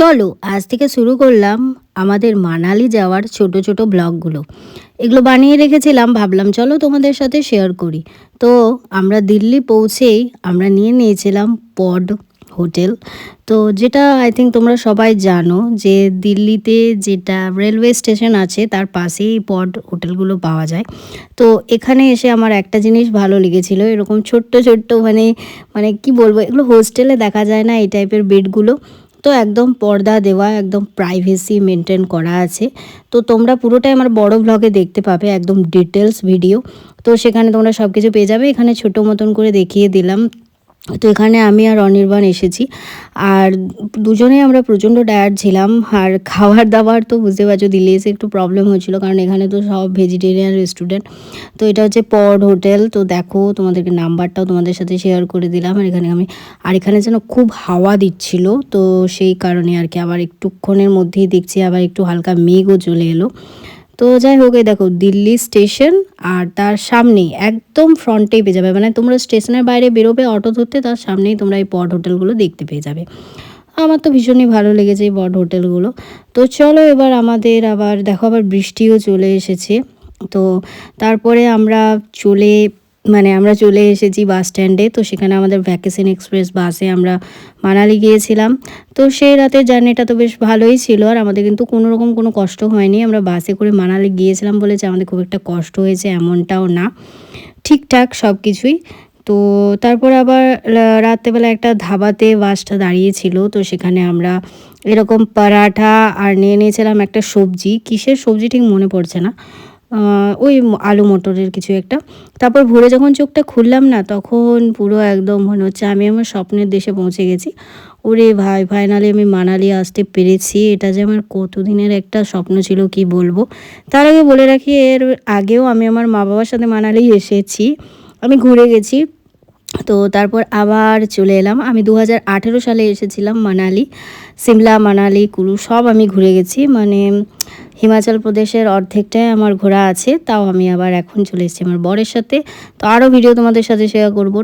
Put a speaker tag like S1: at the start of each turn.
S1: চলো আজ থেকে শুরু করলাম আমাদের মানালি যাওয়ার ছোট ছোট ব্লগগুলো। এগুলো বানিয়ে রেখেছিলাম, ভাবলাম চলো তোমাদের সাথে শেয়ার করি। তো আমরা দিল্লি পৌঁছেই আমরা নিয়ে নিয়েছিলাম পড হোটেল। তো যেটা আই থিঙ্ক তোমরা সবাই জানো যে দিল্লিতে যেটা রেলওয়ে স্টেশন আছে তার পাশেই পড হোটেলগুলো পাওয়া যায়। তো এখানে এসে আমার একটা জিনিস ভালো লেগেছিল, এরকম ছোট্ট ছোট্ট মানে মানে কি বলবো, এগুলো হোস্টেলে দেখা যায় না এই টাইপের বেডগুলো। তো একদম পর্দা দেওয়া, একদম প্রাইভেসি মেনটেন করা আছে। তো তোমরা পুরোটাই আমার বড় ব্লগে দেখতে পাবে, একদম ডিটেলস ভিডিও। তো সেখানে তোমরা সব কিছু পেয়ে যাবে। এখানে ছোটো মতন করে দেখিয়ে দিলাম। তো এখানে আমি আর অনির্বাণ এসেছি, আর দুজনেই আমরা প্রচণ্ড টায়ার্ড ছিলাম। আর খাবার দাবার তো বুঝতে পারছো দিল্লি এসে একটু প্রবলেম হয়েছিল, কারণ এখানে তো সব ভেজিটেরিয়ান রেস্টুরেন্ট। তো এটা হচ্ছে পড হোটেল। তো দেখো তোমাদেরকে নাম্বারটাও তোমাদের সাথে শেয়ার করে দিলাম। আর এখানে যেন খুব হাওয়া দিচ্ছিল, তো সেই কারণে আর কি আবার একটুক্ষণের মধ্যেই দেখছি আবার একটু হালকা মেঘও চলে এলো। তো যাই হোক, এই দেখো দিল্লি স্টেশন, আর তার সামনেই একদম ফ্রন্টেই পেয়ে যাবে, মানে তোমরা স্টেশনের বাইরে বেরোবে অটো ধরতে, তার সামনেই তোমরা এই পড হোটেলগুলো দেখতে পেয়ে যাবে। আমার তো ভীষণই ভালো লেগেছে এই পড হোটেলগুলো। তো চলো এবার আমাদের আবার দেখো আবার বৃষ্টিও চলে এসেছে। তো তারপরে আমরা চলে এসেছি বাস স্ট্যান্ডে। তো সেখানে আমাদের ভ্যাকেশন এক্সপ্রেস বাসে আমরা মানালি গিয়েছিলাম। তো সেই রাতের জার্নিটা তো বেশ ভালোই ছিল, আর আমাদের কিন্তু কোনো রকম কোনো কষ্ট হয়নি। আমরা বাসে করে মানালি গিয়েছিলাম বলেছে আমাদের খুব একটা কষ্ট হয়েছে এমনটাও না, ঠিকঠাক সব কিছুই। তো তারপর আবার রাত্রেবেলা একটা ধাবাতে বাসটা দাঁড়িয়েছিল, তো সেখানে আমরা এরকম পরাঠা আর নিয়ে নিয়েছিলাম একটা সবজি, কিসের সবজি ঠিক মনে পড়ছে না, ওই আলু মটরের কিছু একটা। তারপর ভোরে যখন চোখটা খুললাম না, তখন পুরো একদম মনে হচ্ছে আমি আমার স্বপ্নের দেশে পৌঁছে গেছি। ওরে ভাই, ফাইনালি আমি মানালি আসতে পেরেছি। এটা যে আমার কতদিনের একটা স্বপ্ন ছিল কি বলবো। তার আগে বলে রাখি, এর আগেও আমি আমার মা বাবার সাথে মানালি এসেছি, আমি ঘুরে গেছি। তো তারপর আবার চলে এলাম। আমি 2018 সালে এসেছিলাম মানালি। সিমলা, মানালি, কুলু সব আমি ঘুরে গেছি, মানে হিমাচল প্রদেশের অর্ধেকটাই আমার ঘোরা আছে। তাও আমি আবার এখন চলে এসেছি আমার বরের সাথে। তো আরও ভিডিও তোমাদের সাথে শেয়ার করবো।